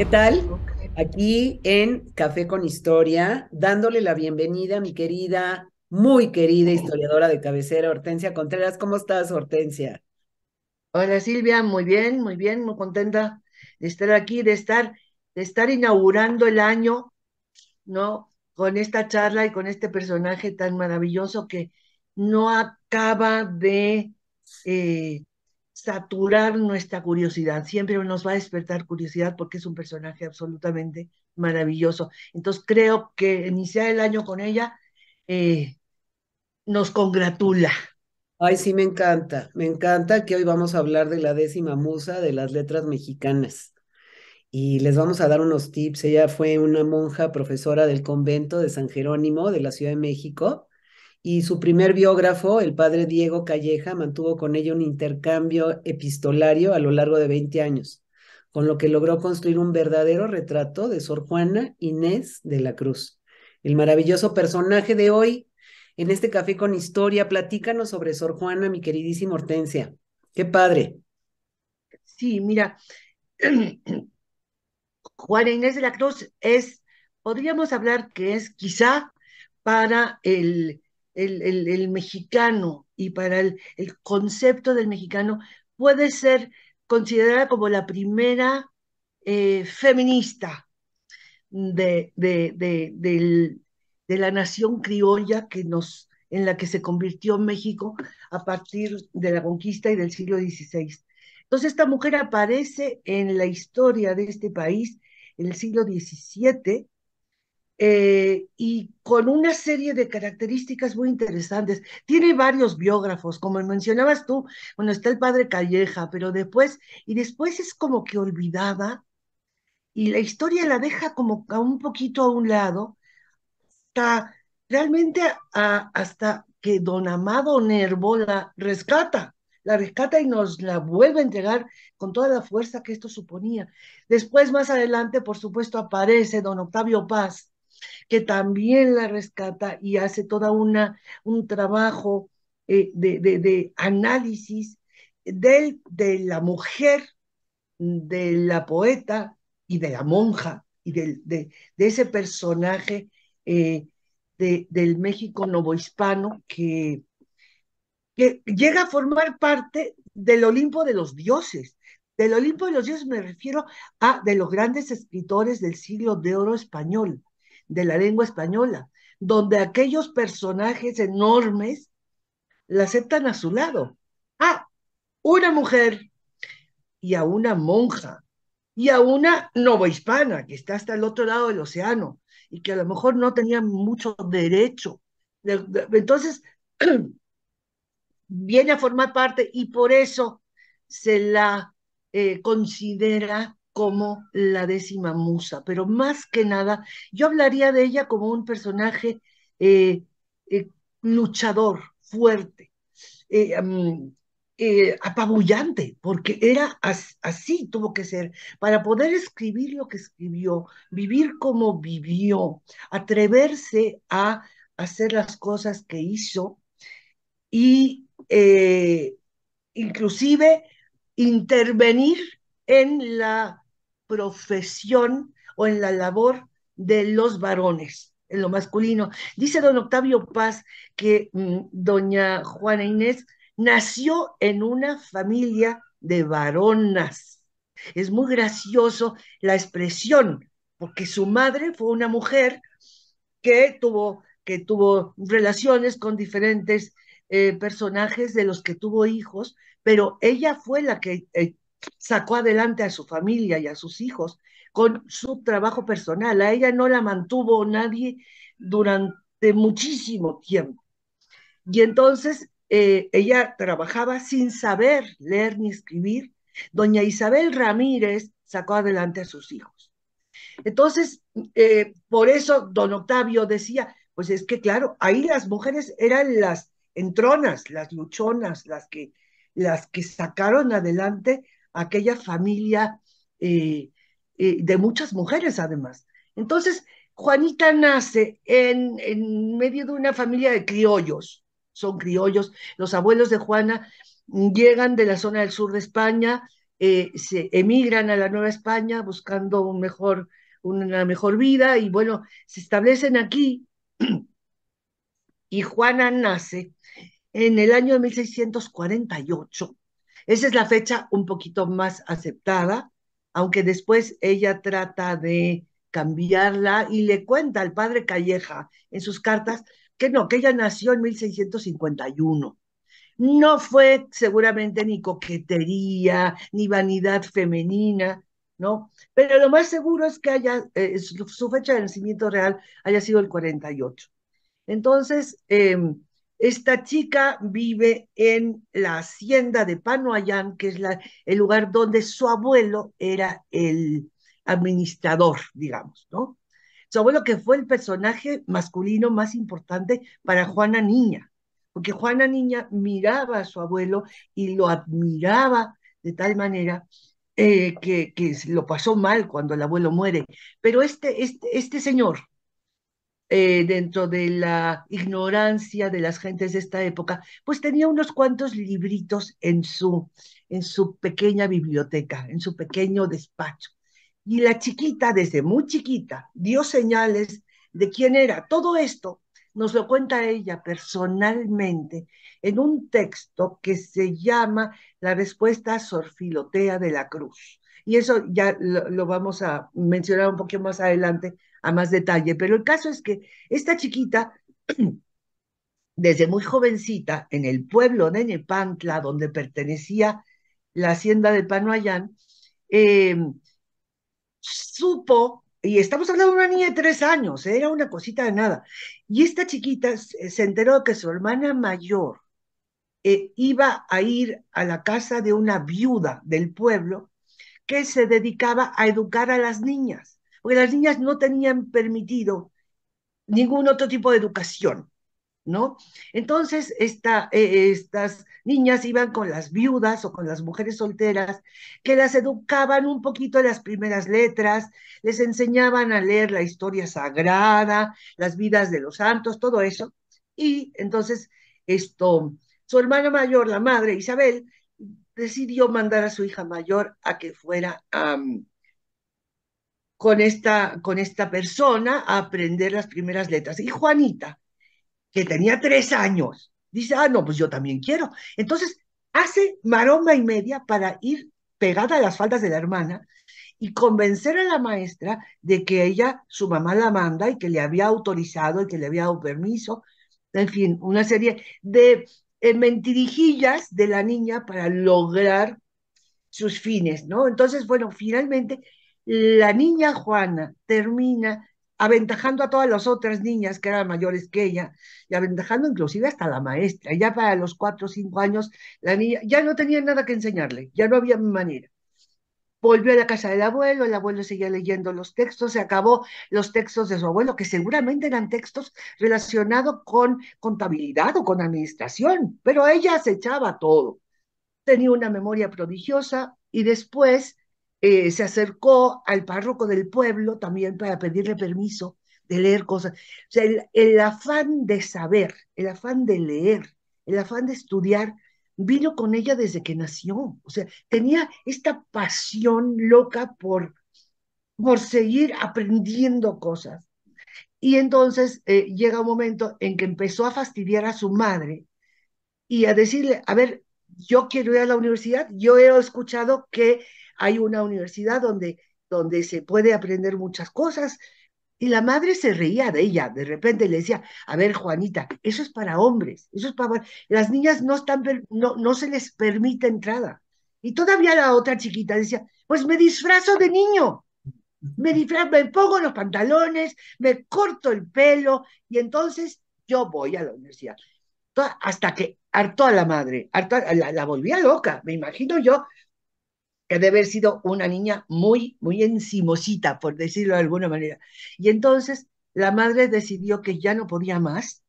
¿Qué tal? Ok. Aquí en Café con Historia, dándole la bienvenida a mi querida, muy querida historiadora de cabecera, Hortensia Contreras. ¿Cómo estás, Hortensia? Hola Silvia, muy bien, muy contenta de estar aquí, de estar inaugurando el año, ¿no? Con esta charla y con este personaje tan maravilloso que no acaba de eh, saturar nuestra curiosidad. Siempre nos va a despertar curiosidad porque es un personaje absolutamente maravilloso. Entonces creo que iniciar el año con ella eh, nos congratula. Ay, sí, me encanta. Me encanta que hoy vamos a hablar de la décima musa de las letras mexicanas. Y les vamos a dar unos tips. Ella fue una monja profesora del convento de San Jerónimo de la Ciudad de México. Y su primer biógrafo, el padre Diego Calleja, mantuvo con ella un intercambio epistolario a lo largo de 20 años, con lo que logró construir un verdadero retrato de Sor Juana Inés de la Cruz. El maravilloso personaje de hoy en este café con historia, platícanos sobre Sor Juana, mi queridísima Hortensia. Qué padre. Sí, mira, Juana Inés de la Cruz podríamos hablar que es quizá para el mexicano y para el concepto del mexicano, puede ser considerada como la primera feminista de la nación criolla en la que se convirtió México a partir de la conquista y del siglo XVI. Entonces, esta mujer aparece en la historia de este país en el siglo XVII y con una serie de características muy interesantes. Tiene varios biógrafos, como mencionabas tú, bueno, está el padre Calleja, pero después es como que olvidada y la historia la deja como a un poquito a un lado, hasta realmente hasta que don Amado Nervo la rescata y nos la vuelve a entregar con toda la fuerza que esto suponía. Después, más adelante, por supuesto, aparece don Octavio Paz, que también la rescata y hace un trabajo de análisis de la mujer, de la poeta y de la monja y de ese personaje eh, del México novohispano que llega a formar parte del Olimpo de los dioses. Del Olimpo de los dioses me refiero a de los grandes escritores del siglo de oro español, de la lengua española, donde aquellos personajes enormes la aceptan a su lado. Ah, una mujer y a una monja y a una novohispana que está hasta el otro lado del océano y que a lo mejor no tenía mucho derecho. Entonces, viene a formar parte y por eso se la considera como la décima musa. Pero más que nada, yo hablaría de ella como un personaje eh, eh, luchador, fuerte, apabullante, porque así tuvo que ser, para poder escribir lo que escribió, vivir como vivió, atreverse a hacer las cosas que hizo y inclusive intervenir en la profesión o en la labor de los varones, en lo masculino. Dice don Octavio Paz que doña Juana Inés nació en una familia de varonas. Es muy gracioso la expresión, porque su madre fue una mujer que tuvo relaciones con diferentes personajes de los que tuvo hijos, pero ella fue la que sacó adelante a su familia y a sus hijos con su trabajo personal. A ella no la mantuvo nadie durante muchísimo tiempo. Y entonces ella trabajaba sin saber leer ni escribir. Doña Isabel Ramírez sacó adelante a sus hijos. Entonces, por eso don Octavio decía, pues es que claro, ahí las mujeres eran las entronas, las luchonas, las que sacaron adelante aquella familia de muchas mujeres además. Entonces, Juanita nace en medio de una familia de criollos, son criollos, los abuelos de Juana llegan de la zona del sur de España, se emigran a la Nueva España buscando una mejor vida y bueno, se establecen aquí y Juana nace en el año de 1648. Esa es la fecha un poquito más aceptada, aunque después ella trata de cambiarla y le cuenta al padre Calleja en sus cartas que no, que ella nació en 1651. No fue seguramente ni coquetería, ni vanidad femenina, ¿no? Pero lo más seguro es que su fecha de nacimiento real haya sido el 48. Entonces, esta chica vive en la hacienda de Panoayán, que es el lugar donde su abuelo era el administrador, digamos, ¿no? Su abuelo que fue el personaje masculino más importante para Juana Niña, porque Juana Niña miraba a su abuelo y lo admiraba de tal manera que lo pasó mal cuando el abuelo muere. Pero este señor, dentro de la ignorancia de las gentes de esta época, pues tenía unos cuantos libritos en su pequeña biblioteca, en su pequeño despacho. Y la chiquita, desde muy chiquita, dio señales de quién era. Todo esto nos lo cuenta ella personalmente en un texto que se llama La respuesta a Sor Filotea de la Cruz. Y eso ya lo vamos a mencionar un poquito más adelante a más detalle, pero el caso es que esta chiquita, desde muy jovencita, en el pueblo de Nepantla, donde pertenecía la hacienda de Panoayán, eh, supo, y estamos hablando de una niña de 3 años, era una cosita de nada, y esta chiquita se enteró de que su hermana mayor iba a ir a la casa de una viuda del pueblo que se dedicaba a educar a las niñas, porque las niñas no tenían permitido ningún otro tipo de educación, ¿no? Entonces, estas niñas iban con las viudas o con las mujeres solteras que las educaban un poquito en las primeras letras, les enseñaban a leer la historia sagrada, las vidas de los santos, todo eso. Y entonces, su hermana mayor, la madre Isabel, decidió mandar a su hija mayor a que fuera con esta persona a aprender las primeras letras. Y Juanita, que tenía 3 años, dice, ah, no, pues yo también quiero. Entonces, hace maroma y media para ir pegada a las faldas de la hermana y convencer a la maestra de que ella, su mamá la manda y que le había autorizado y que le había dado permiso, en fin, una serie de mentirijillas de la niña para lograr sus fines, ¿no? Entonces, bueno, finalmente la niña Juana termina aventajando a todas las otras niñas que eran mayores que ella, y aventajando inclusive hasta la maestra. Ya para los 4 o 5 años, la niña ya no tenía nada que enseñarle, ya no había manera. Volvió a la casa del abuelo, el abuelo seguía leyendo los textos, se acabó los textos de su abuelo, que seguramente eran textos relacionados con contabilidad o con administración, pero ella se echaba todo, tenía una memoria prodigiosa y después se acercó al párroco del pueblo también para pedirle permiso de leer cosas. O sea, el afán de saber, el afán de leer, el afán de estudiar, vino con ella desde que nació. O sea, tenía esta pasión loca por seguir aprendiendo cosas. Y entonces llega un momento en que empezó a fastidiar a su madre y a decirle, a ver, yo quiero ir a la universidad, yo he escuchado que hay una universidad donde se puede aprender muchas cosas, y la madre se reía de ella, de repente le decía, a ver, Juanita, eso es para hombres, eso es para... Las niñas no se les permite entrada. Y todavía la otra chiquita decía, pues me disfrazo de niño, me pongo los pantalones, me corto el pelo, y entonces yo voy a la universidad hasta que hartó a la madre, la volvía loca, me imagino yo que debe haber sido una niña muy, muy encimosita, por decirlo de alguna manera. Y entonces la madre decidió que ya no podía más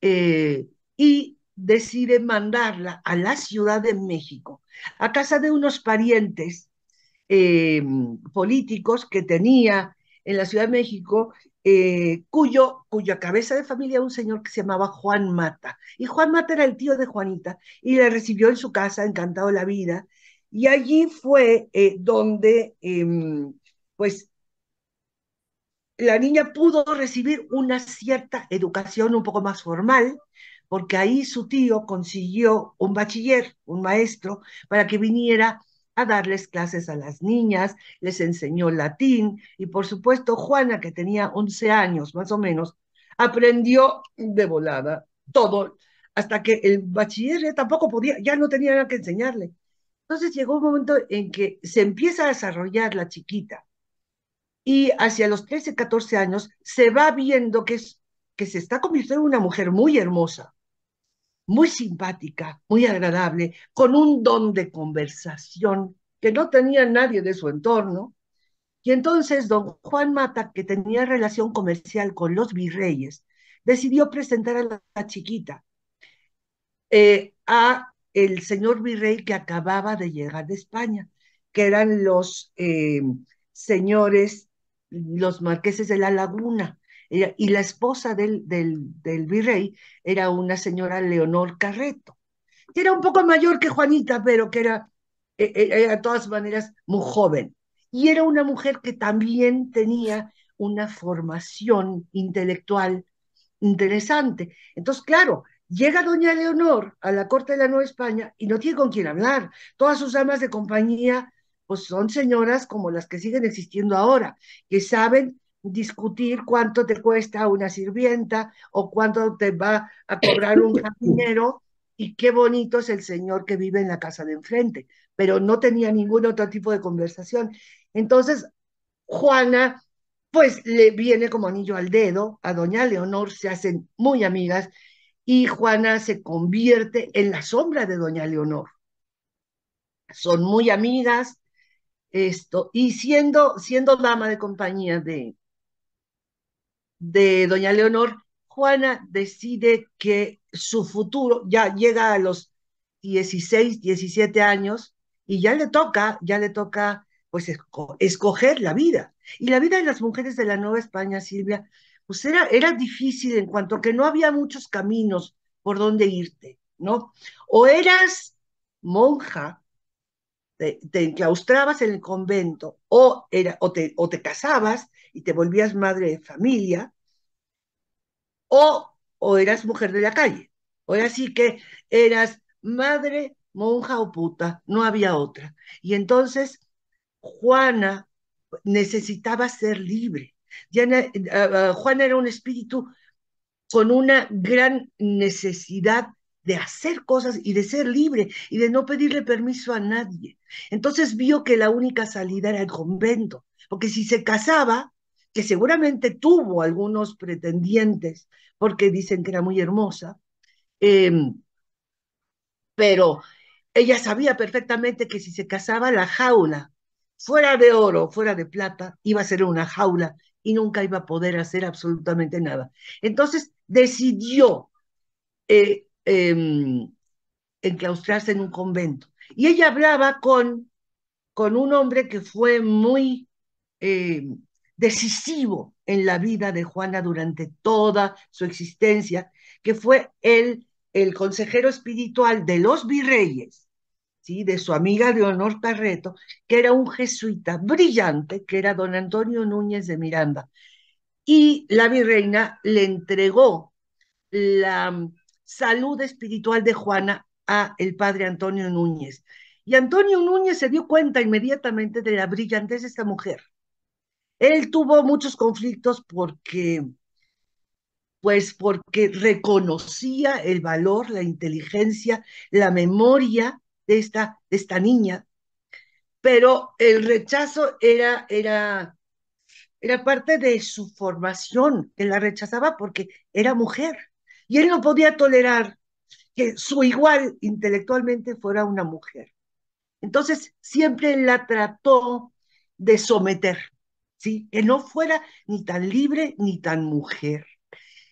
eh, y decide mandarla a la Ciudad de México, a casa de unos parientes eh, políticos que tenía en la Ciudad de México, cuya cabeza de familia era un señor que se llamaba Juan Mata. Y Juan Mata era el tío de Juanita y la recibió en su casa, encantado de la vida. Y allí fue donde, pues, la niña pudo recibir una cierta educación un poco más formal, porque ahí su tío consiguió un bachiller, un maestro, para que viniera a darles clases a las niñas, les enseñó latín y por supuesto Juana, que tenía 11 años más o menos, aprendió de volada todo, hasta que el bachiller tampoco podía, ya no tenía nada que enseñarle. Entonces llegó un momento en que se empieza a desarrollar la chiquita y hacia los 13, 14 años se va viendo que se está convirtiendo en una mujer muy hermosa, muy simpática, muy agradable, con un don de conversación que no tenía nadie de su entorno. Y entonces don Juan Mata, que tenía relación comercial con los virreyes, decidió presentar a la chiquita a el señor virrey que acababa de llegar de España, que eran los señores, los marqueses de la Laguna. Y la esposa del virrey era una señora Leonor Carreto, que era un poco mayor que Juanita, pero que era de todas maneras muy joven. Y era una mujer que también tenía una formación intelectual interesante. Entonces, claro, llega doña Leonor a la corte de la Nueva España y no tiene con quién hablar. Todas sus damas de compañía, pues son señoras como las que siguen existiendo ahora, que saben discutir cuánto te cuesta una sirvienta o cuánto te va a cobrar un jardinero y qué bonito es el señor que vive en la casa de enfrente, pero no tenía ningún otro tipo de conversación. Entonces, Juana, pues le viene como anillo al dedo, a doña Leonor se hacen muy amigas y Juana se convierte en la sombra de doña Leonor. Son muy amigas, y siendo dama de compañía de doña Leonor, Juana decide que su futuro ya llega a los 16, 17 años y ya le toca pues escoger la vida. Y la vida de las mujeres de la Nueva España, Silvia, pues era difícil en cuanto a que no había muchos caminos por donde irte, ¿no? O eras monja, te enclaustrabas en el convento, o te casabas y te volvías madre de familia, o, o eras mujer de la calle. O era así que eras madre, monja o puta, no había otra. Y entonces Juana necesitaba ser libre. Juana era un espíritu con una gran necesidad de hacer cosas y de ser libre y de no pedirle permiso a nadie. Entonces vio que la única salida era el convento, porque si se casaba, que seguramente tuvo algunos pretendientes, porque dicen que era muy hermosa, eh, pero ella sabía perfectamente que si se casaba la jaula, fuera de oro, fuera de plata, iba a ser una jaula y nunca iba a poder hacer absolutamente nada. Entonces decidió enclaustrarse en un convento. Y ella hablaba con un hombre que fue muy eh, decisivo en la vida de Juana durante toda su existencia, que fue el consejero espiritual de los virreyes, ¿sí? De su amiga Leonor Carreto, que era un jesuita brillante, que era don Antonio Núñez de Miranda. Y la virreina le entregó la salud espiritual de Juana a el padre Antonio Núñez. Y Antonio Núñez se dio cuenta inmediatamente de la brillantez de esta mujer. Él tuvo muchos conflictos porque reconocía el valor, la inteligencia, la memoria de esta niña, pero el rechazo era parte de su formación, que la rechazaba porque era mujer. Y él no podía tolerar que su igual intelectualmente fuera una mujer. Entonces, siempre la trató de someter, ¿sí? Que no fuera ni tan libre ni tan mujer.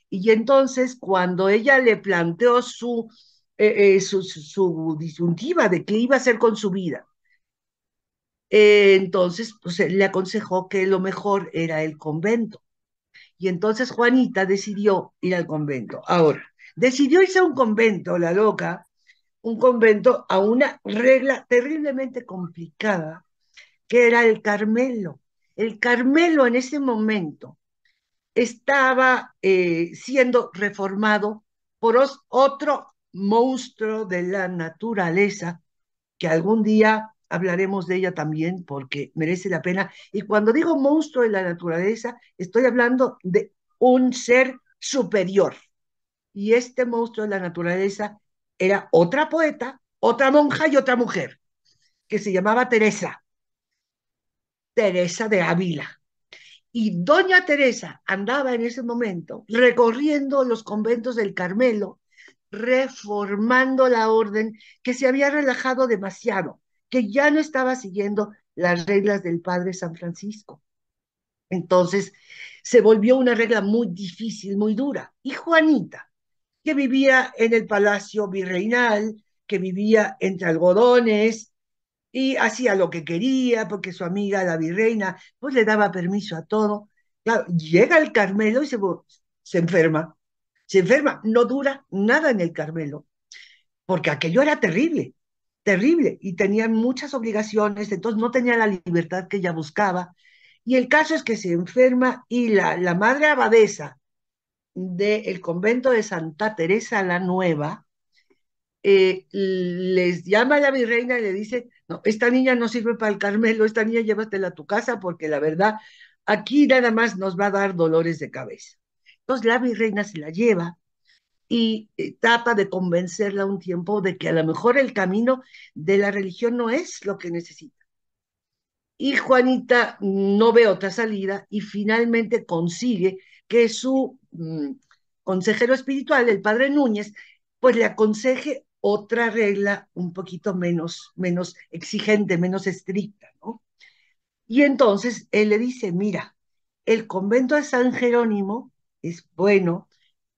Y entonces, cuando ella le planteó su disyuntiva de qué iba a hacer con su vida, entonces pues, le aconsejó que lo mejor era el convento. Y entonces Juanita decidió ir al convento. Ahora, decidió irse a un convento, la loca, un convento a una regla terriblemente complicada, que era el Carmelo. El Carmelo en ese momento estaba siendo reformado por otro monstruo de la naturaleza, que algún día hablaremos de ella también porque merece la pena. Y cuando digo monstruo de la naturaleza, estoy hablando de un ser superior. Y este monstruo de la naturaleza era otra poeta, otra monja y otra mujer, que se llamaba Teresa, Teresa de Ávila. Y doña Teresa andaba en ese momento recorriendo los conventos del Carmelo, reformando la orden que se había relajado demasiado, que ya no estaba siguiendo las reglas del padre San Francisco. Entonces se volvió una regla muy difícil, muy dura. Y Juanita, que vivía en el palacio virreinal, que vivía entre algodones, y hacía lo que quería porque su amiga la virreina pues le daba permiso a todo. Claro, llega el Carmelo y se enferma. Se enferma, no dura nada en el Carmelo, porque aquello era terrible, terrible, y tenían muchas obligaciones, entonces no tenía la libertad que ella buscaba. Y el caso es que se enferma y la madre abadesa del convento de Santa Teresa la Nueva, les llama a la virreina y le dice, no, esta niña no sirve para el Carmelo, esta niña llévatela a tu casa porque la verdad, aquí nada más nos va a dar dolores de cabeza. Entonces la virreina se la lleva y trata de convencerla un tiempo de que a lo mejor el camino de la religión no es lo que necesita. Y Juanita no ve otra salida y finalmente consigue que su consejero espiritual, el padre Núñez, pues le aconseje otra regla un poquito menos exigente, menos estricta, ¿no? Y entonces él le dice, mira, el convento de San Jerónimo es bueno,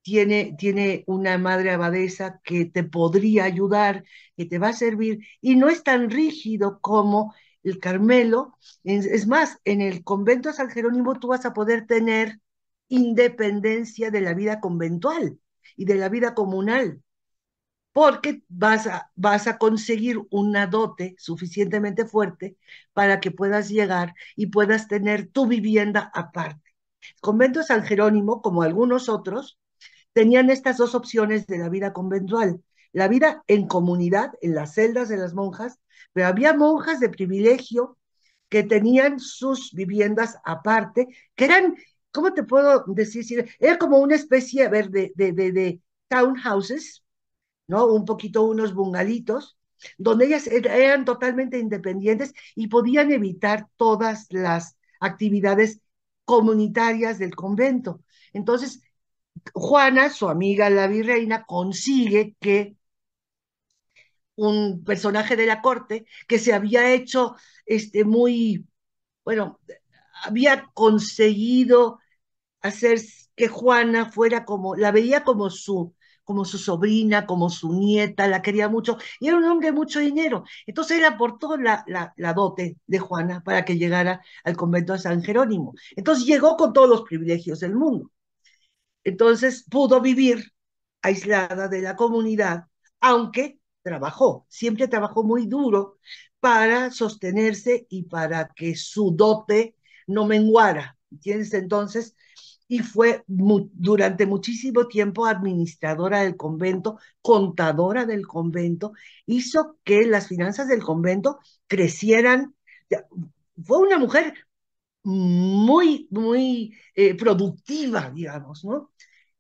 tiene una madre abadesa que te podría ayudar, que te va a servir, y no es tan rígido como el Carmelo. Es más, en el convento de San Jerónimo tú vas a poder tener independencia de la vida conventual y de la vida comunal, porque vas a conseguir una dote suficientemente fuerte para que puedas llegar y puedas tener tu vivienda aparte. El convento de San Jerónimo, como algunos otros, tenían estas dos opciones de la vida conventual: la vida en comunidad, en las celdas de las monjas, pero había monjas de privilegio que tenían sus viviendas aparte, que eran, ¿cómo te puedo decir? Era como una especie, a ver, de townhouses, ¿no? Un poquito unos bungalitos, donde ellas eran totalmente independientes y podían evitar todas las actividades comunitarias del convento. Entonces, Juana, su amiga la virreina, consigue que un personaje de la corte que se había hecho muy, bueno, había conseguido hacer que Juana fuera como, la veía como su sobrina, como su nieta, la quería mucho, y era un hombre de mucho dinero. Entonces él aportó la dote de Juana para que llegara al convento de San Jerónimo. Entonces llegó con todos los privilegios del mundo. Entonces pudo vivir aislada de la comunidad, aunque trabajó, siempre trabajó muy duro para sostenerse y para que su dote no menguara, ¿entiendes? Entonces, y fue durante muchísimo tiempo administradora del convento, contadora del convento, hizo que las finanzas del convento crecieran. Fue una mujer muy productiva, digamos, ¿no?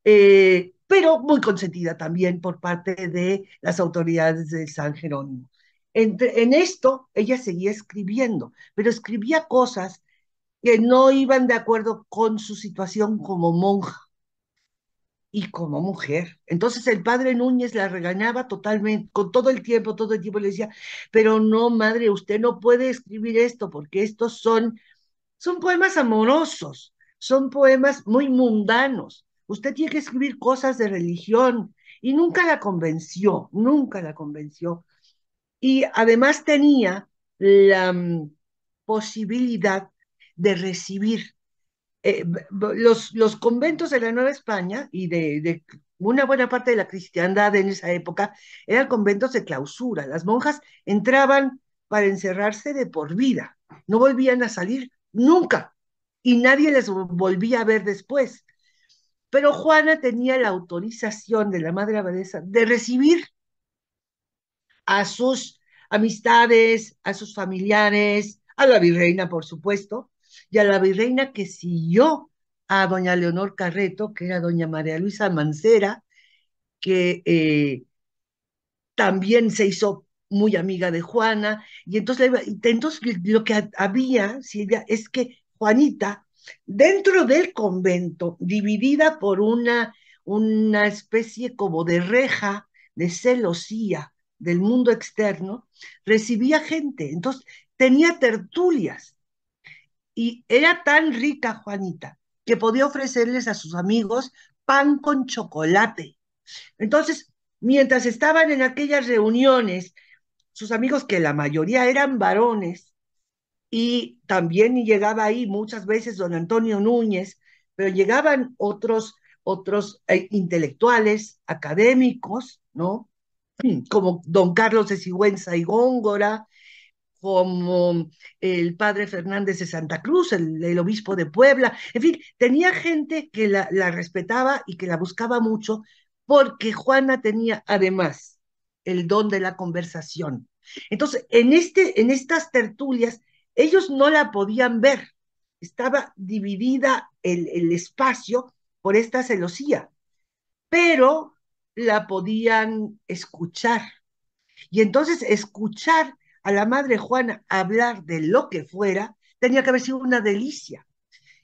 Pero muy consentida también por parte de las autoridades de San Jerónimo. En esto ella seguía escribiendo, pero escribía cosas que no iban de acuerdo con su situación como monja y como mujer. Entonces el padre Núñez la regañaba totalmente, con todo el tiempo le decía, pero no, madre, usted no puede escribir esto porque estos son poemas amorosos, son poemas muy mundanos. Usted tiene que escribir cosas de religión y nunca la convenció, nunca la convenció. Y además tenía la posibilidad de recibir los conventos de la Nueva España y de una buena parte de la cristiandad en esa época eran conventos de clausura. Las monjas entraban para encerrarse de por vida, no volvían a salir nunca y nadie les volvía a ver después. Pero Juana tenía la autorización de la madre abadesa de recibir a sus amistades, a sus familiares, a la virreina, por supuesto, y a la virreina que siguió a doña Leonor Carreto, que era doña María Luisa Mancera, que también se hizo muy amiga de Juana, y entonces lo que había, Silvia, es que Juanita, dentro del convento, dividida por una especie como de reja, de celosía del mundo externo, recibía gente, entonces tenía tertulias, y era tan rica Juanita que podía ofrecerles a sus amigos pan con chocolate. Entonces, mientras estaban en aquellas reuniones, sus amigos, que la mayoría eran varones, y también llegaba ahí muchas veces don Antonio Núñez, pero llegaban otros intelectuales, académicos, ¿no? Como don Carlos de Sigüenza y Góngora, como el padre Fernández de Santa Cruz, el obispo de Puebla, en fin, tenía gente que la respetaba y que la buscaba mucho, porque Juana tenía además el don de la conversación. Entonces, en estas tertulias, ellos no la podían ver, estaba dividida el espacio por esta celosía, pero la podían escuchar, y entonces escuchar a la madre Juana hablar de lo que fuera tenía que haber sido una delicia.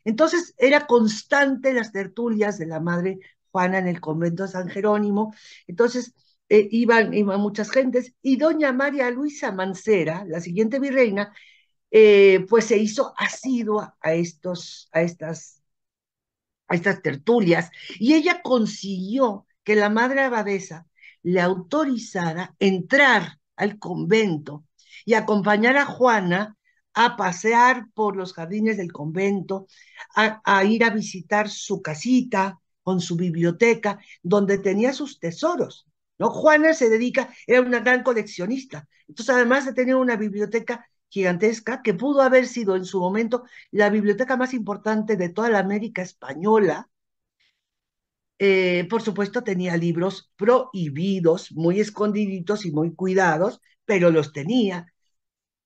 Entonces era constante las tertulias de la madre Juana en el convento de San Jerónimo. Entonces iban muchas gentes, y doña María Luisa Mancera, la siguiente virreina, pues se hizo asidua a estas tertulias, y ella consiguió que la madre abadesa le autorizara entrar al convento y acompañar a Juana a pasear por los jardines del convento, a ir a visitar su casita con su biblioteca, donde tenía sus tesoros, ¿no? Juana era una gran coleccionista. Entonces, además de tener una biblioteca gigantesca, que pudo haber sido en su momento la biblioteca más importante de toda la América española, por supuesto tenía libros prohibidos, muy escondiditos y muy cuidados, pero los tenía.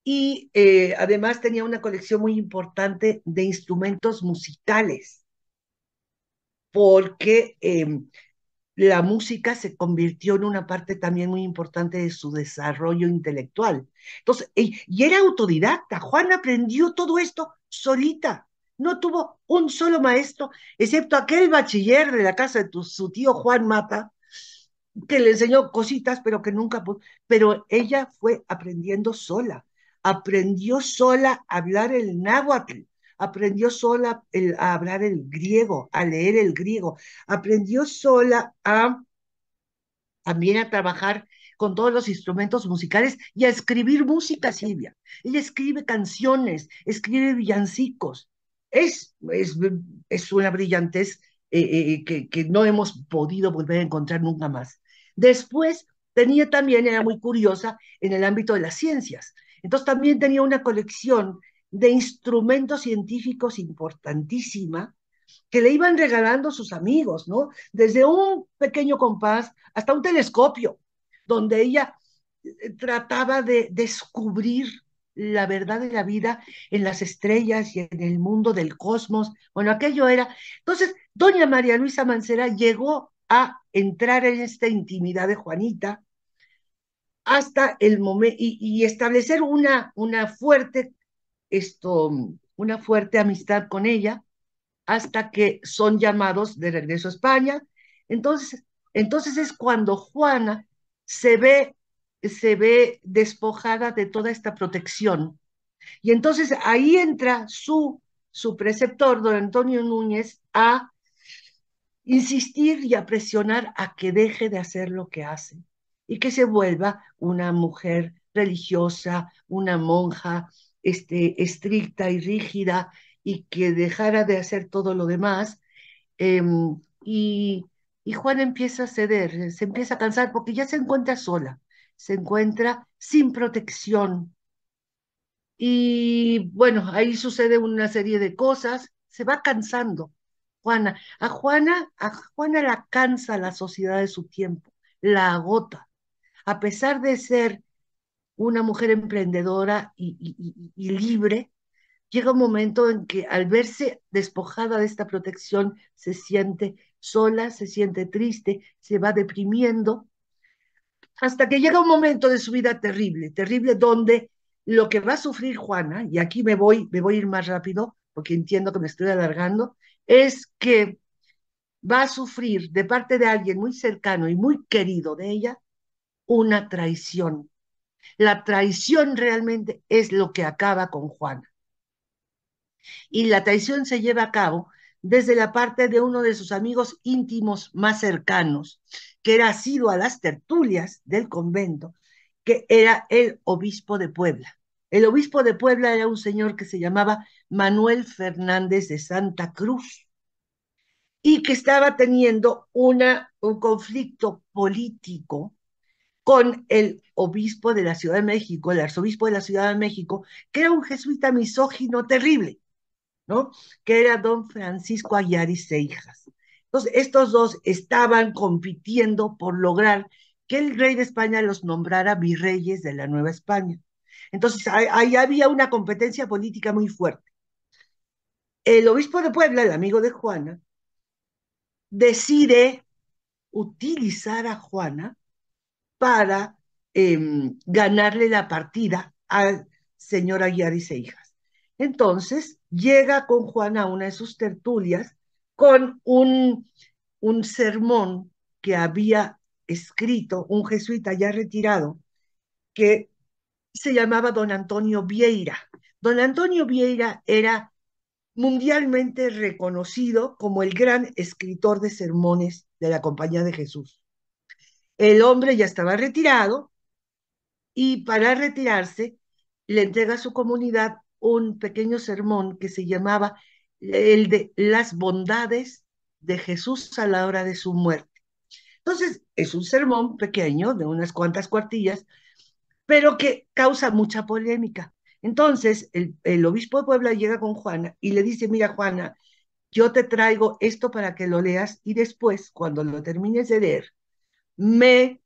Y además tenía una colección muy importante de instrumentos musicales, porque la música se convirtió en una parte también muy importante de su desarrollo intelectual. Entonces, y era autodidacta. Juan aprendió todo esto solita. No tuvo un solo maestro, excepto aquel bachiller de la casa de su tío Juan Mata, que le enseñó cositas, pero que nunca pudo. Pero ella fue aprendió sola a hablar el náhuatl, aprendió sola a hablar el griego, a leer el griego, aprendió sola también a trabajar con todos los instrumentos musicales y a escribir música, Silvia. Ella escribe canciones, escribe villancicos. Es, es, es una brillantez que no hemos podido volver a encontrar nunca más. Después era muy curiosa en el ámbito de las ciencias. Entonces también tenía una colección de instrumentos científicos importantísima, que le iban regalando sus amigos, ¿no? Desde un pequeño compás hasta un telescopio, donde ella trataba de descubrir la verdad de la vida en las estrellas y en el mundo del cosmos. Bueno, aquello era. Entonces, doña María Luisa Mancera llegó a entrar en esta intimidad de Juanita hasta el momento, y establecer esto, una fuerte amistad con ella, hasta que son llamados de regreso a España. Entonces es cuando Juana se ve, se ve despojada de toda esta protección. Y entonces ahí entra su preceptor, don Antonio Núñez, a insistir y a presionar a que deje de hacer lo que hace y que se vuelva una mujer religiosa, una monja estricta y rígida, y que dejara de hacer todo lo demás, eh, y, y Juana empieza a ceder, se empieza a cansar porque ya se encuentra sola, se encuentra sin protección. Y bueno, ahí sucede una serie de cosas, se va cansando Juana. A Juana la cansa la sociedad de su tiempo, la agota. A pesar de ser una mujer emprendedora y libre, llega un momento en que al verse despojada de esta protección se siente sola, se siente triste, se va deprimiendo, hasta que llega un momento de su vida terrible, terrible, donde lo que va a sufrir Juana, y aquí me voy a ir más rápido, porque entiendo que me estoy alargando, es que va a sufrir de parte de alguien muy cercano y muy querido de ella una traición. La traición realmente es lo que acaba con Juana. Y la traición se lleva a cabo desde la parte de uno de sus amigos íntimos más cercanos, que era asiduo a las tertulias del convento, que era el obispo de Puebla. El obispo de Puebla era un señor que se llamaba Manuel Fernández de Santa Cruz y que estaba teniendo un conflicto político con el obispo de la Ciudad de México, el arzobispo de la Ciudad de México, que era un jesuita misógino terrible, ¿no? Que era don Francisco Ayar y Seijas. Entonces, estos dos estaban compitiendo por lograr que el rey de España los nombrara virreyes de la Nueva España. Entonces, ahí había una competencia política muy fuerte. El obispo de Puebla, el amigo de Juana, decide utilizar a Juana para ganarle la partida al señor Aguiar y Seijas. Entonces llega con Juan a una de sus tertulias con un sermón que había escrito un jesuita ya retirado que se llamaba don Antonio Vieira. Don Antonio Vieira era mundialmente reconocido como el gran escritor de sermones de la Compañía de Jesús. El hombre ya estaba retirado, y para retirarse le entrega a su comunidad un pequeño sermón que se llamaba el de las bondades de Jesús a la hora de su muerte. Entonces, es un sermón pequeño, de unas cuantas cuartillas, pero que causa mucha polémica. Entonces, el obispo de Puebla llega con Juana y le dice, mira, Juana, yo te traigo esto para que lo leas y después, cuando lo termines de leer, me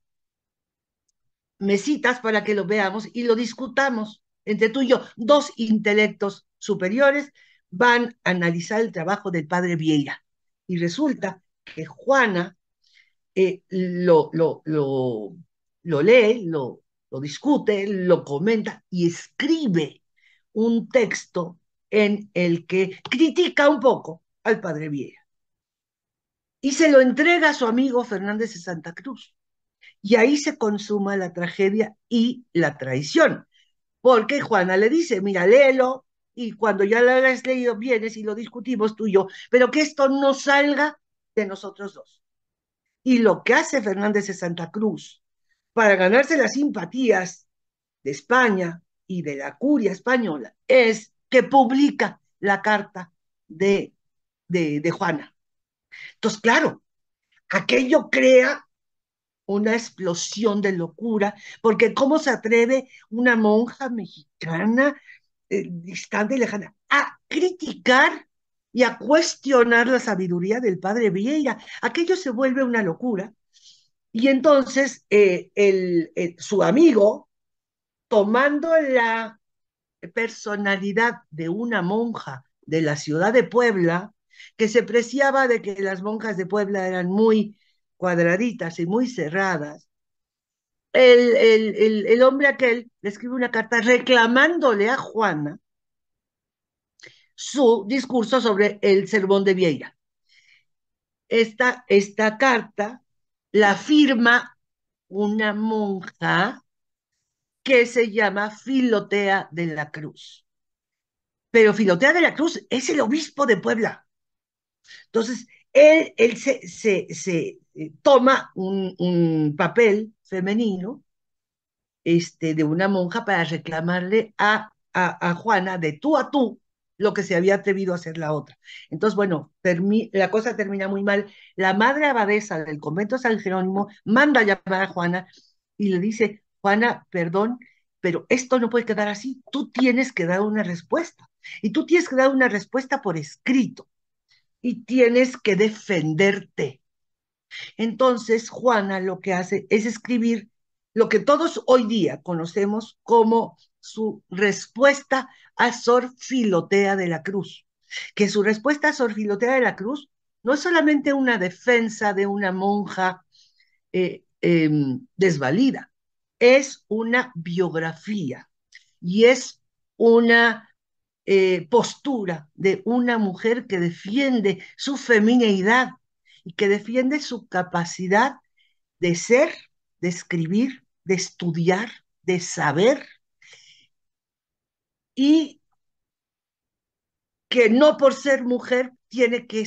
citas para que lo veamos y lo discutamos entre tú y yo. Dos intelectos superiores van a analizar el trabajo del padre Vieira. Y resulta que Juana lo lee, lo discute, lo comenta y escribe un texto en el que critica un poco al padre Vieira. Y se lo entrega a su amigo Fernández de Santa Cruz. Y ahí se consuma la tragedia y la traición, porque Juana le dice, mira, léelo, y cuando ya lo hayas leído vienes y lo discutimos tú y yo, pero que esto no salga de nosotros dos. Y lo que hace Fernández de Santa Cruz para ganarse las simpatías de España y de la curia española es que publica la carta de Juana. Entonces, claro, aquello crea una explosión de locura, porque ¿cómo se atreve una monja mexicana distante y lejana a criticar y a cuestionar la sabiduría del padre Vieira? Aquello se vuelve una locura. Y entonces su amigo, tomando la personalidad de una monja de la ciudad de Puebla, que se preciaba de que las monjas de Puebla eran muy cuadraditas y muy cerradas, el hombre aquel le escribe una carta reclamándole a Juana su discurso sobre el sermón de Vieira. Esta carta la firma una monja que se llama Filotea de la Cruz. Pero Filotea de la Cruz es el obispo de Puebla. Entonces, él toma un papel femenino de una monja para reclamarle a Juana de tú a tú lo que se había atrevido a hacer la otra. Entonces, bueno, la cosa termina muy mal. La madre abadesa del convento de San Jerónimo manda a llamar a Juana y le dice, Juana, perdón, pero esto no puede quedar así. Tú tienes que dar una respuesta. Y tú tienes que dar una respuesta por escrito. Y tienes que defenderte. Entonces, Juana lo que hace es escribir lo que todos hoy día conocemos como su respuesta a Sor Filotea de la Cruz, que su respuesta a Sor Filotea de la Cruz no es solamente una defensa de una monja desvalida, es una biografía y es una postura de una mujer que defiende su femineidad y que defiende su capacidad de ser, de escribir, de estudiar, de saber y que no por ser mujer tiene que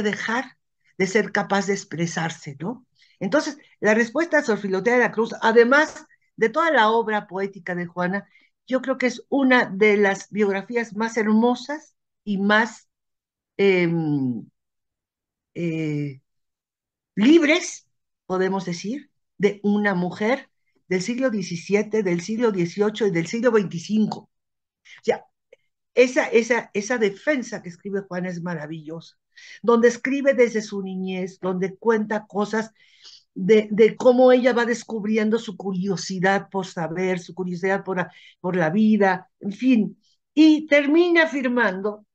dejar de ser capaz de expresarse, ¿no? Entonces, la respuesta a Sor Filotea de la Cruz, además de toda la obra poética de Juana, yo creo que es una de las biografías más hermosas y más eh, eh, libres, podemos decir, de una mujer del siglo XVII, del siglo XVIII y del siglo XXV. O sea, esa defensa que escribe Juana es maravillosa, donde escribe desde su niñez, donde cuenta cosas de cómo ella va descubriendo su curiosidad por saber, su curiosidad por la vida, en fin, y termina firmando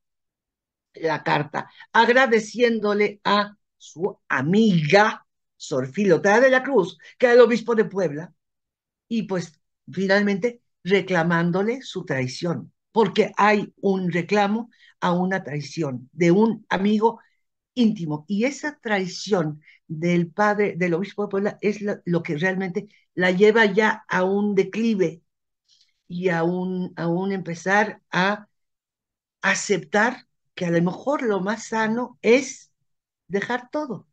la carta agradeciéndole a su amiga Sor Filotea de la Cruz, que era el obispo de Puebla, y pues finalmente reclamándole su traición, porque hay un reclamo a una traición de un amigo íntimo. Y esa traición del padre, del obispo de Puebla, es lo que realmente la lleva ya a un declive y a un empezar a aceptar que a lo mejor lo más sano es dejar todo.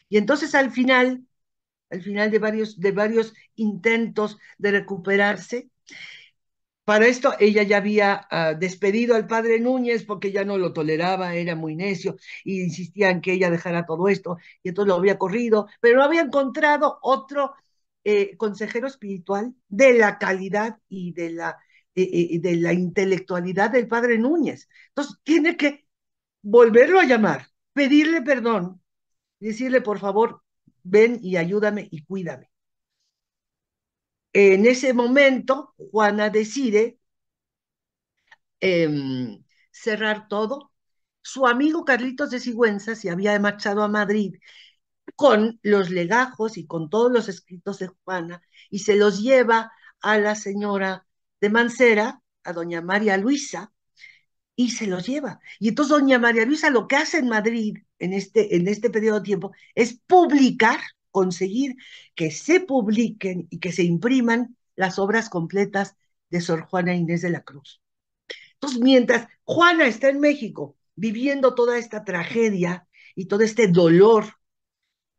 Y entonces al final de varios intentos de recuperarse, para esto ella ya había despedido al padre Núñez porque ya no lo toleraba, era muy necio y insistía en que ella dejara todo esto y entonces lo había corrido, pero no había encontrado otro consejero espiritual de la calidad y de la intelectualidad del padre Núñez. Entonces tiene que volverlo a llamar, pedirle perdón, decirle por favor, ven y ayúdame y cuídame. En ese momento, Juana decide cerrar todo. Su amigo Carlitos de Sigüenza se había marchado a Madrid con los legajos y con todos los escritos de Juana y se los lleva a la señora de Mancera, a doña María Luisa, y se los lleva. Y entonces doña María Luisa lo que hace en Madrid en este periodo de tiempo es publicar, conseguir que se publiquen y que se impriman las obras completas de Sor Juana Inés de la Cruz. Entonces, mientras Juana está en México viviendo toda esta tragedia y todo este dolor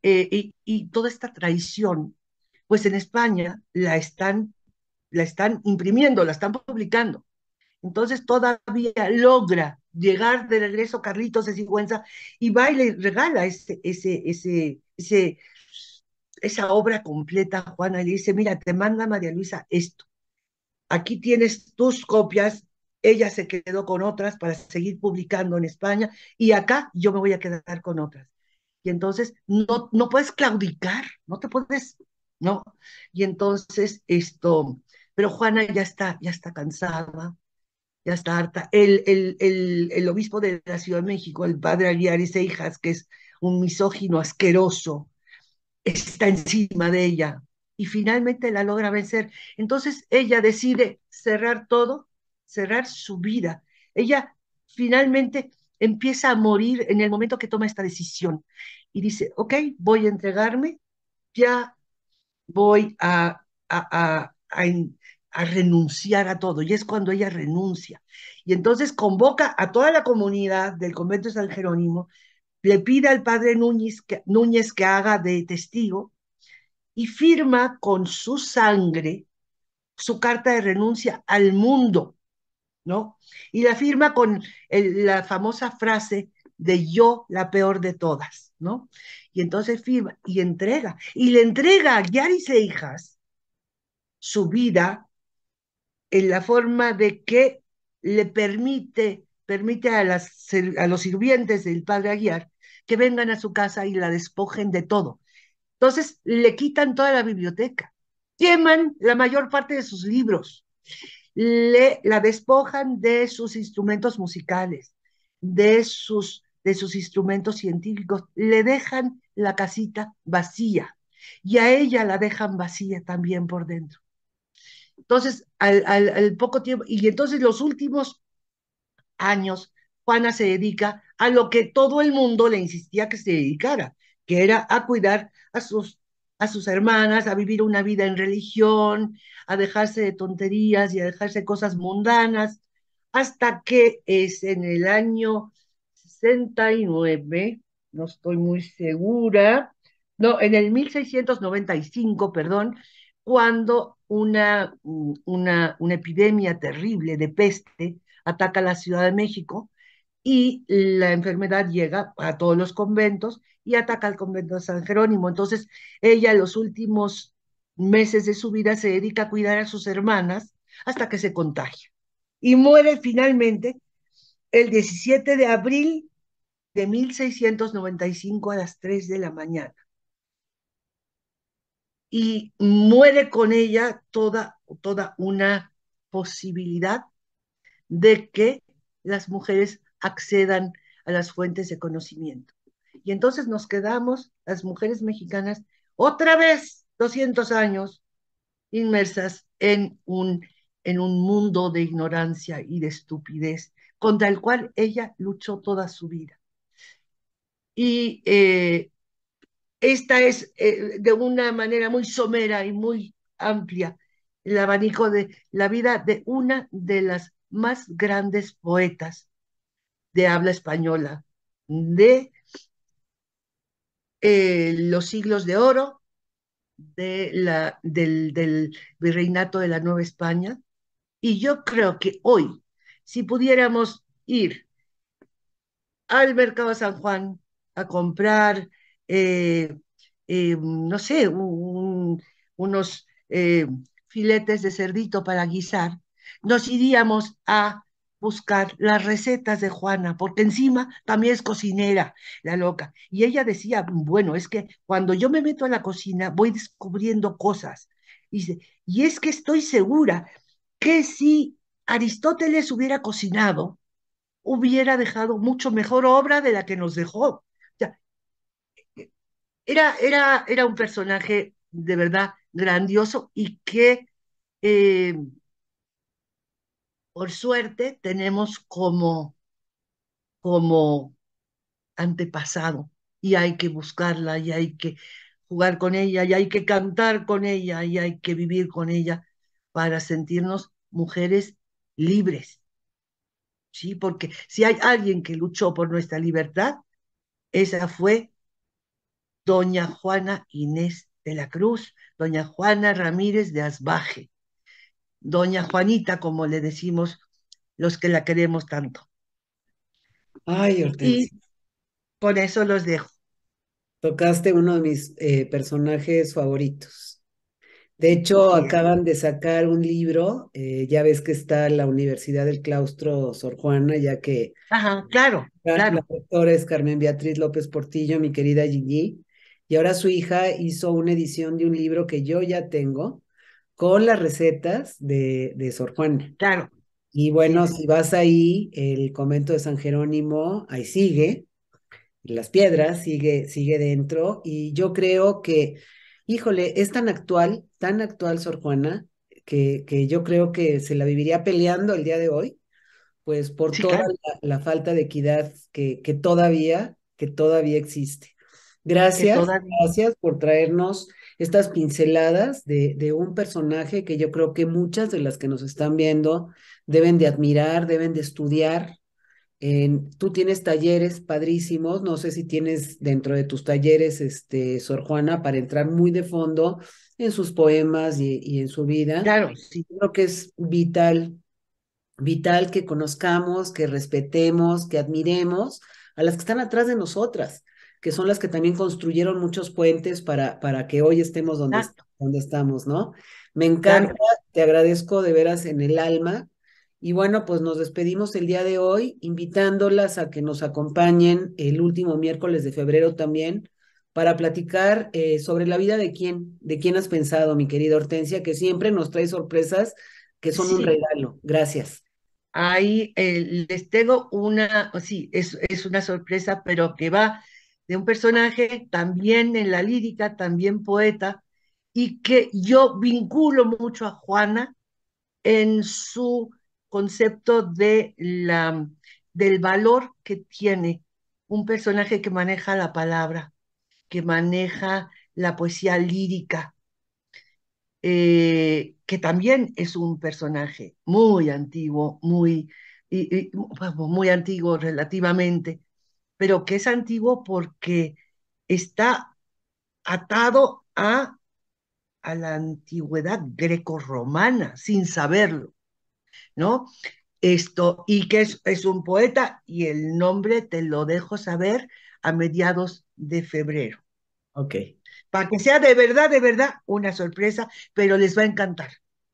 y toda esta traición, pues en España la están imprimiendo, la están publicando. Entonces todavía logra llegar de regreso Carlitos de Sigüenza y va y le regala esa obra completa a Juana y le dice, mira, te manda María Luisa esto, aquí tienes tus copias, ella se quedó con otras para seguir publicando en España y acá yo me voy a quedar con otras. Y entonces no puedes claudicar, no te puedes, no. Y entonces pero Juana ya está cansada, ya está harta. El obispo de la Ciudad de México, el padre Aguiar Seijas, que es un misógino asqueroso, está encima de ella y finalmente la logra vencer. Entonces ella decide cerrar todo, cerrar su vida. Ella finalmente empieza a morir en el momento que toma esta decisión y dice, ok, voy a entregarme, ya voy a renunciar a todo. Y es cuando ella renuncia. Y entonces convoca a toda la comunidad del convento de San Jerónimo, le pide al padre Núñez que haga de testigo y firma con su sangre su carta de renuncia al mundo. ¿no? Y la firma con la famosa frase de yo la peor de todas, ¿no? Y entonces firma y le entrega a Aguiar y Seijas su vida en la forma de que permite a los sirvientes del padre Aguiar que vengan a su casa y la despojen de todo. Entonces le quitan toda la biblioteca, queman la mayor parte de sus libros, la despojan de sus instrumentos musicales, de sus instrumentos científicos, le dejan la casita vacía y a ella la dejan vacía también por dentro. Entonces, al poco tiempo, y entonces los últimos años, Juana se dedica a lo que todo el mundo le insistía que se dedicara, que era a cuidar a sus hermanas, a vivir una vida en religión, a dejarse de tonterías y a dejarse de cosas mundanas, hasta que es en el año 69, no estoy muy segura, no, en el 1695, perdón, cuando una epidemia terrible de peste ataca la Ciudad de México y la enfermedad llega a todos los conventos y ataca al convento de San Jerónimo. Entonces, ella en los últimos meses de su vida se dedica a cuidar a sus hermanas hasta que se contagia. Y muere finalmente el 17 de abril de 1695 a las 3 de la mañana. Y muere con ella toda una posibilidad de que las mujeres accedan a las fuentes de conocimiento. Y entonces nos quedamos, las mujeres mexicanas, otra vez 200 años inmersas en un mundo de ignorancia y de estupidez contra el cual ella luchó toda su vida. Y esta es de una manera muy somera y muy amplia el abanico de la vida de una de las más grandes poetas de habla española de los siglos de oro del virreinato de la Nueva España. Y yo creo que hoy, si pudiéramos ir al mercado de San Juan a comprar, eh, no sé, unos filetes de cerdito para guisar, nos iríamos a buscar las recetas de Juana, porque encima también es cocinera, la loca. Y ella decía, bueno, es que cuando yo me meto a la cocina voy descubriendo cosas. Y es que estoy segura que si Aristóteles hubiera cocinado, hubiera dejado mucho mejor obra de la que nos dejó. O sea, era un personaje de verdad grandioso y que eh, por suerte tenemos como antepasado y hay que buscarla y hay que jugar con ella y hay que cantar con ella y hay que vivir con ella para sentirnos mujeres libres, ¿sí? Porque si hay alguien que luchó por nuestra libertad, esa fue doña Juana Inés de la Cruz, doña Juana Ramírez de Asbaje, doña Juanita, como le decimos los que la queremos tanto. Ay, Y Hortensia, con eso los dejo. tocaste uno de mis personajes favoritos. De hecho, Sí, acaban de sacar un libro, ya ves que está la Universidad del Claustro Sor Juana, ya que ajá, claro, la claro, doctora es Carmen Beatriz López Portillo, mi querida Gigi, y ahora su hija hizo una edición de un libro que yo ya tengo con las recetas de Sor Juana. claro, Y sí, bueno, si vas ahí, el convento de San Jerónimo, ahí sigue, las piedras, sigue dentro, y yo creo que, híjole, es tan actual Sor Juana, que yo creo que se la viviría peleando el día de hoy pues por sí, toda claro, la falta de equidad que todavía existe. que Gracias, todavía, gracias por traernos estas pinceladas de un personaje que yo creo que muchas de las que nos están viendo deben de admirar, deben de estudiar. Tú tienes talleres padrísimos, no sé si tienes dentro de tus talleres, Sor Juana, para entrar muy de fondo en sus poemas y en su vida. claro, sí, Creo que es vital vital que conozcamos, que respetemos, que admiremos a las que están atrás de nosotras, que son las que también construyeron muchos puentes para que hoy estemos Exacto, donde estamos, ¿no? Me encanta, exacto. te agradezco de veras en el alma. Y bueno, pues nos despedimos el día de hoy, invitándolas a que nos acompañen el último miércoles de febrero también para platicar sobre la vida de quién has pensado, mi querida Hortensia, que siempre nos trae sorpresas que son un Sí, regalo. Gracias. ahí les tengo una, sí, es una sorpresa, pero que va de un personaje también en la lírica, también poeta, y que yo vinculo mucho a Juana en su concepto del valor que tiene un personaje que maneja la palabra, que maneja la poesía lírica, que también es un personaje muy antiguo, muy antiguo relativamente, pero que es antiguo porque está atado a la antigüedad grecorromana, sin saberlo, ¿no? Y que es un poeta, y el nombre te lo dejo saber a mediados de febrero, Ok. para que sea de verdad, una sorpresa, pero les va a encantar.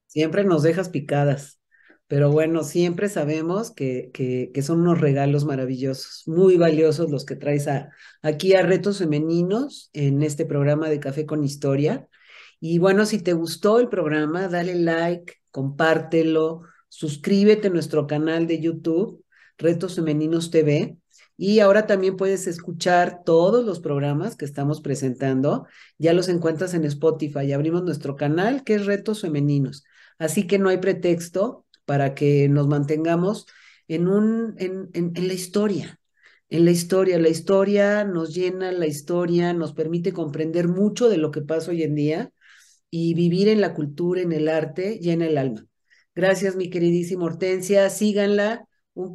Siempre nos dejas picadas, pero bueno, siempre sabemos que son unos regalos maravillosos, muy valiosos los que traes aquí a Retos Femeninos en este programa de Café con Historia. Y bueno, si te gustó el programa, dale like, compártelo, suscríbete a nuestro canal de YouTube, Retos Femeninos TV. Y ahora también puedes escuchar todos los programas que estamos presentando. Ya los encuentras en Spotify. Abrimos nuestro canal que es Retos Femeninos. Así que no hay pretexto para que nos mantengamos en la historia. La historia nos llena, la historia nos permite comprender mucho de lo que pasa hoy en día y vivir en la cultura, en el arte, llena el alma. Gracias, mi queridísima Hortensia. Síganla. Un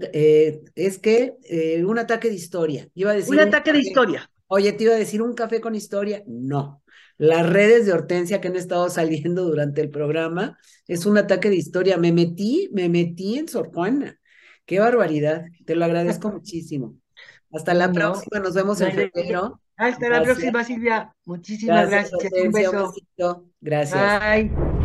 ataque de historia. Iba a Un decir un ataque de café. historia. Oye, te iba a decir un café con historia. No. Las redes de Hortensia que han estado saliendo durante el programa es un ataque de historia. Me metí en Sor Juana. Qué barbaridad. Te lo agradezco muchísimo. Hasta la No, próxima. Nos vemos no en hay de qué. febrero. Hasta la Gracias. próxima, Silvia. Muchísimas Gracias, gracias. Un Hortensia. Un beso. besito. Gracias. Bye.